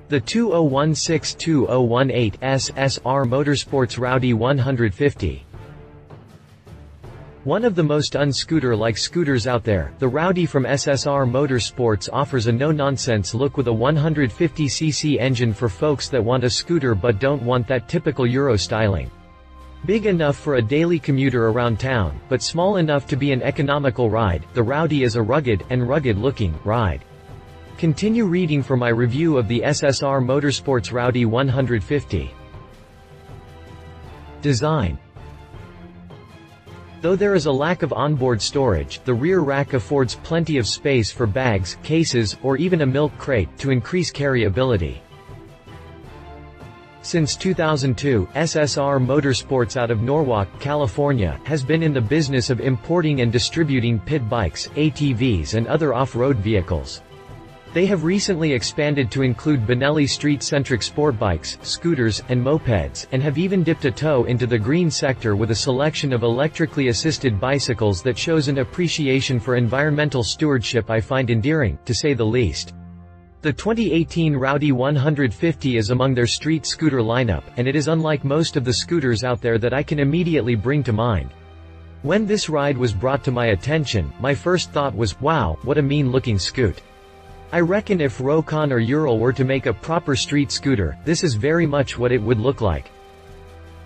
The 2016-2018 SSR Motorsports Rowdy 150. One of the most unscooter-like scooters out there, the Rowdy from SSR Motorsports offers a no-nonsense look with a 150cc engine for folks that want a scooter but don't want that typical Euro styling. Big enough for a daily commuter around town, but small enough to be an economical ride, the Rowdy is a rugged-looking ride. Continue reading for my review of the SSR Motorsports Rowdy 150. Design. Though there is a lack of onboard storage, the rear rack affords plenty of space for bags, cases, or even a milk crate, to increase carryability. Since 2002, SSR Motorsports out of Norwalk, California, has been in the business of importing and distributing pit bikes, ATVs and other off-road vehicles. They have recently expanded to include Benelli street-centric sport bikes, scooters, and mopeds, and have even dipped a toe into the green sector with a selection of electrically assisted bicycles that shows an appreciation for environmental stewardship I find endearing, to say the least. The 2018 Rowdy 150 is among their street scooter lineup, and it is unlike most of the scooters out there that I can immediately bring to mind. When this ride was brought to my attention, my first thought was, wow, what a mean-looking scoot. I reckon if Rokon or Ural were to make a proper street scooter, this is very much what it would look like.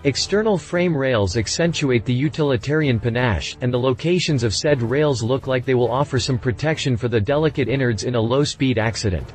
External frame rails accentuate the utilitarian panache, and the locations of said rails look like they will offer some protection for the delicate innards in a low-speed accident.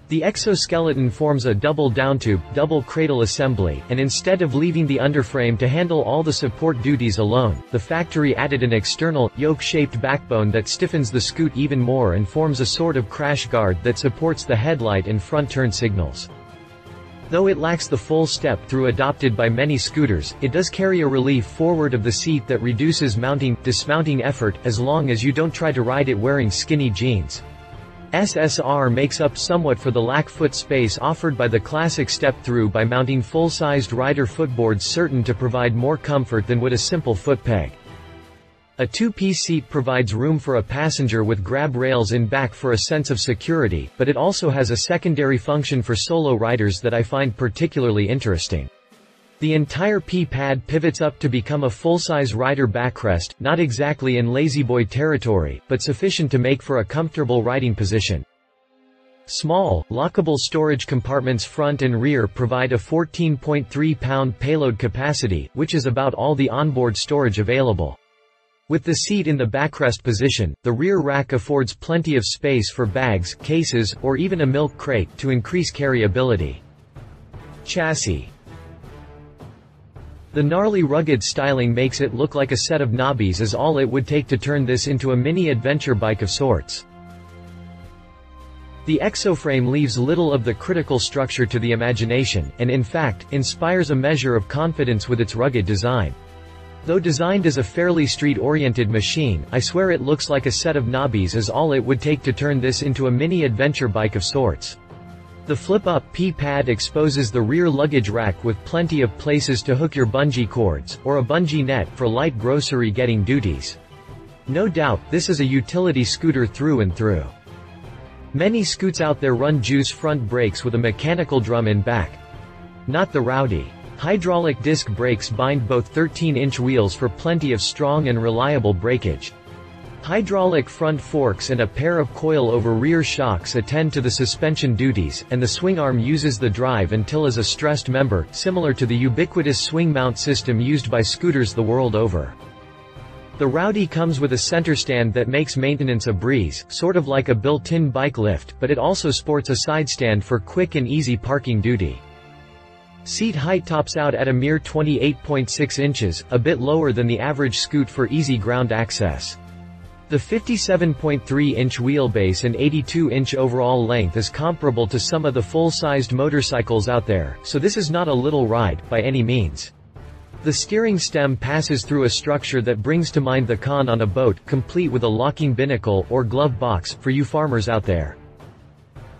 The exoskeleton forms a double downtube, double cradle assembly, and instead of leaving the underframe to handle all the support duties alone, the factory added an external, yoke-shaped backbone that stiffens the scoot even more and forms a sort of crash guard that supports the headlight and front turn signals. Though it lacks the full step-through adopted by many scooters, it does carry a relief forward of the seat that reduces dismounting effort, as long as you don't try to ride it wearing skinny jeans. SSR makes up somewhat for the lack foot space offered by the classic step-through by mounting full-sized rider footboards certain to provide more comfort than would a simple foot peg. A two-piece seat provides room for a passenger with grab rails in back for a sense of security, but it also has a secondary function for solo riders that I find particularly interesting. The entire P-pad pivots up to become a full-size rider backrest, not exactly in lazyboy territory, but sufficient to make for a comfortable riding position. Small, lockable storage compartments front and rear provide a 14.3-pound payload capacity, which is about all the onboard storage available. With the seat in the backrest position, the rear rack affords plenty of space for bags, cases, or even a milk crate, to increase carryability. Chassis. The gnarly rugged styling makes it look like a set of knobbies is all it would take to turn this into a mini adventure bike of sorts. The exoframe leaves little of the critical structure to the imagination, and in fact, inspires a measure of confidence with its rugged design. Though designed as a fairly street-oriented machine, I swear it looks like a set of knobbies is all it would take to turn this into a mini adventure bike of sorts. The flip-up P-pad exposes the rear luggage rack with plenty of places to hook your bungee cords, or a bungee net for light grocery-getting duties. No doubt, this is a utility scooter through and through. Many scoots out there run juice front brakes with a mechanical drum in back. Not the Rowdy. Hydraulic disc brakes bind both 13-inch wheels for plenty of strong and reliable brakeage. Hydraulic front forks and a pair of coil-over rear shocks attend to the suspension duties, and the swing arm uses the drive until as a stressed member, similar to the ubiquitous swing mount system used by scooters the world over. The Rowdy comes with a center stand that makes maintenance a breeze, sort of like a built-in bike lift, but it also sports a side stand for quick and easy parking duty. Seat height tops out at a mere 28.6 inches, a bit lower than the average scoot for easy ground access. The 57.3-inch wheelbase and 82-inch overall length is comparable to some of the full-sized motorcycles out there, so this is not a little ride, by any means. The steering stem passes through a structure that brings to mind the con on a boat, complete with a locking binnacle, or glove box, for you farmers out there.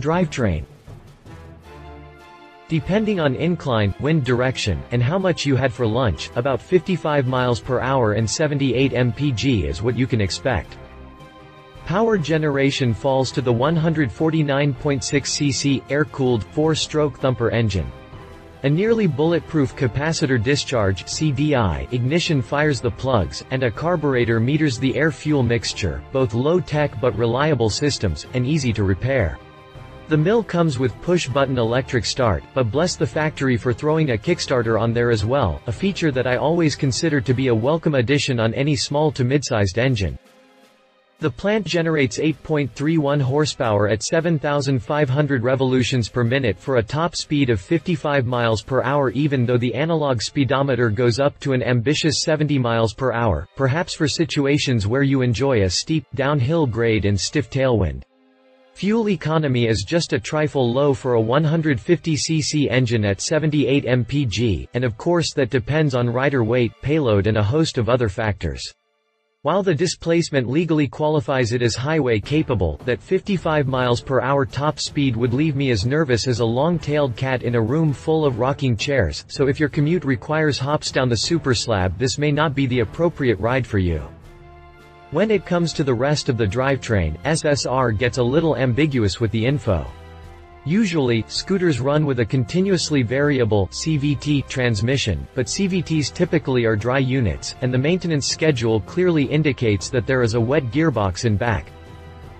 Drivetrain. Depending on incline, wind direction, and how much you had for lunch, about 55 miles per hour and 78 mpg is what you can expect. Power generation falls to the 149.6cc, air-cooled, 4-stroke thumper engine. A nearly bulletproof capacitor discharge (CDI) ignition fires the plugs, and a carburetor meters the air-fuel mixture, both low-tech but reliable systems, and easy to repair. The mill comes with push-button electric start, but bless the factory for throwing a Kickstarter on there as well, a feature that I always consider to be a welcome addition on any small to mid-sized engine. The plant generates 8.31 horsepower at 7,500 revolutions per minute for a top speed of 55 miles per hour, even though the analog speedometer goes up to an ambitious 70 miles per hour, perhaps for situations where you enjoy a steep, downhill grade and stiff tailwind. Fuel economy is just a trifle low for a 150cc engine at 78 mpg, and of course that depends on rider weight, payload and a host of other factors. While the displacement legally qualifies it as highway capable, that 55 miles per hour top speed would leave me as nervous as a long-tailed cat in a room full of rocking chairs, so if your commute requires hops down the super slab, this may not be the appropriate ride for you. When it comes to the rest of the drivetrain, SSR gets a little ambiguous with the info. Usually, scooters run with a continuously variable CVT transmission, but CVTs typically are dry units, and the maintenance schedule clearly indicates that there is a wet gearbox in back.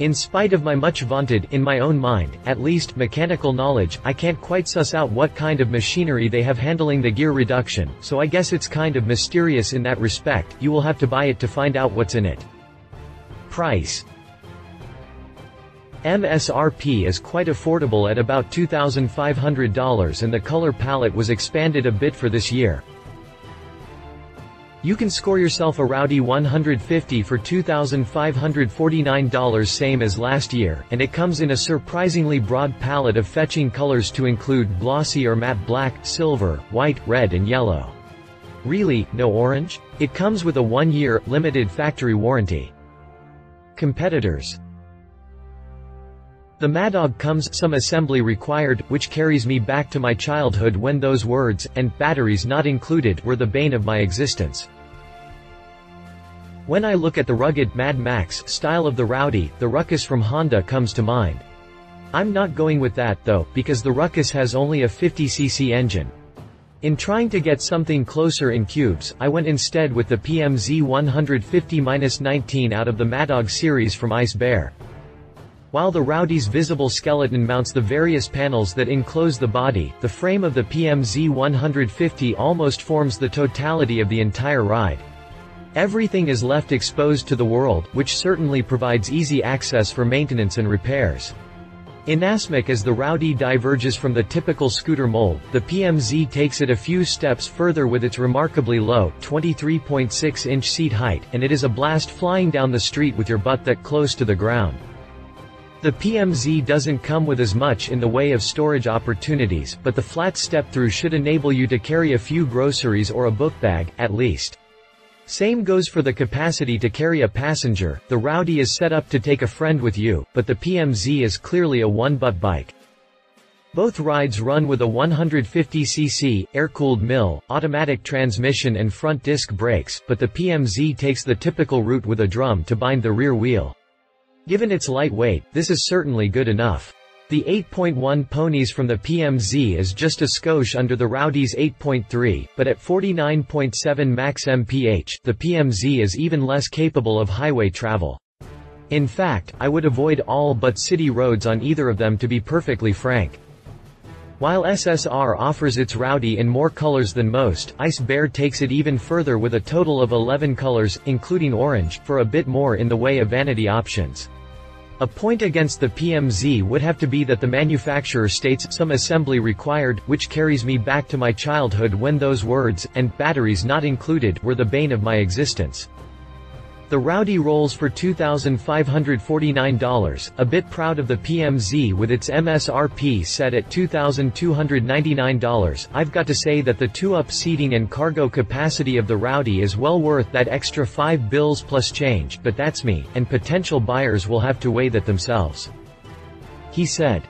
In spite of my much vaunted, in my own mind, at least, mechanical knowledge, I can't quite suss out what kind of machinery they have handling the gear reduction, so I guess it's kind of mysterious in that respect. You will have to buy it to find out what's in it. Price. MSRP is quite affordable at about $2,500, and the color palette was expanded a bit for this year. You can score yourself a Rowdy 150 for $2,549, same as last year, and it comes in a surprisingly broad palette of fetching colors to include glossy or matte black, silver, white, red and yellow. Really, no orange? It comes with a 1-year, limited factory warranty. Competitors. The Madog comes, some assembly required, which carries me back to my childhood when those words, and batteries not included, were the bane of my existence. When I look at the rugged, Mad Max style of the Rowdy, the Ruckus from Honda comes to mind. I'm not going with that though, because the Ruckus has only a 50cc engine. In trying to get something closer in cubes, I went instead with the PMZ 150-19 out of the Madog series from Ice Bear. While the Rowdy's visible skeleton mounts the various panels that enclose the body, the frame of the PMZ 150 almost forms the totality of the entire ride. Everything is left exposed to the world, which certainly provides easy access for maintenance and repairs. Inasmuch as the Rowdy diverges from the typical scooter mold, the PMZ takes it a few steps further with its remarkably low, 23.6-inch seat height, and it is a blast flying down the street with your butt that close to the ground. The PMZ doesn't come with as much in the way of storage opportunities, but the flat step-through should enable you to carry a few groceries or a book bag, at least. Same goes for the capacity to carry a passenger. The Rowdy is set up to take a friend with you, but the PMZ is clearly a one-butt bike. Both rides run with a 150cc, air-cooled mill, automatic transmission and front disc brakes, but the PMZ takes the typical route with a drum to bind the rear wheel. Given its light weight, this is certainly good enough. The 8.1 ponies from the PMZ is just a skosh under the Rowdy's 8.3, but at 49.7 max mph, the PMZ is even less capable of highway travel. In fact, I would avoid all but city roads on either of them, to be perfectly frank. While SSR offers its Rowdy in more colors than most, Ice Bear takes it even further with a total of 11 colors, including orange, for a bit more in the way of vanity options. A point against the PMZ would have to be that the manufacturer states some assembly required, which carries me back to my childhood when those words, and batteries not included, were the bane of my existence. The Rowdy rolls for $2,549, a bit proud of the PMZ with its MSRP set at $2,299. I've got to say that the two-up seating and cargo capacity of the Rowdy is well worth that extra $5 plus change, but that's me, and potential buyers will have to weigh that themselves. He said.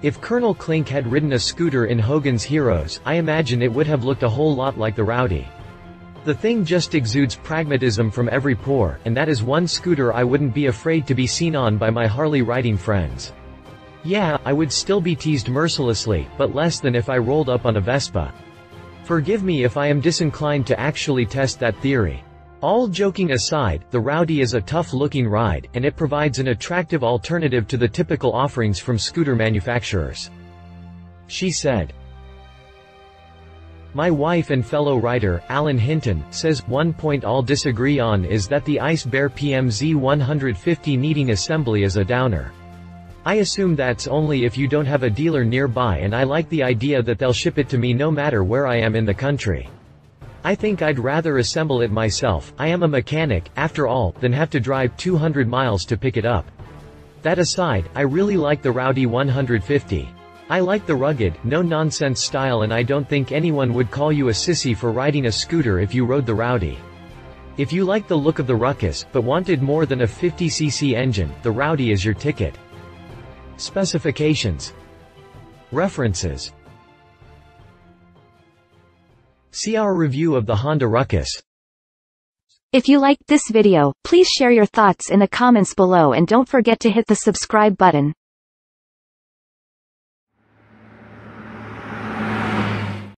If Colonel Klink had ridden a scooter in Hogan's Heroes, I imagine it would have looked a whole lot like the Rowdy. The thing just exudes pragmatism from every pore, and that is one scooter I wouldn't be afraid to be seen on by my Harley riding friends. Yeah, I would still be teased mercilessly, but less than if I rolled up on a Vespa. Forgive me if I am disinclined to actually test that theory. All joking aside, the Rowdy is a tough-looking ride, and it provides an attractive alternative to the typical offerings from scooter manufacturers. She said. My wife and fellow writer, Alan Hinton, says, one point I'll disagree on is that the Ice Bear PMZ 150 needing assembly is a downer. I assume that's only if you don't have a dealer nearby, and I like the idea that they'll ship it to me no matter where I am in the country. I think I'd rather assemble it myself, I am a mechanic, after all, than have to drive 200 miles to pick it up. That aside, I really like the Rowdy 150. I like the rugged, no-nonsense style, and I don't think anyone would call you a sissy for riding a scooter if you rode the Rowdy. If you like the look of the Ruckus, but wanted more than a 50cc engine, the Rowdy is your ticket. Specifications. References. See our review of the Honda Ruckus. If you liked this video, please share your thoughts in the comments below and don't forget to hit the subscribe button.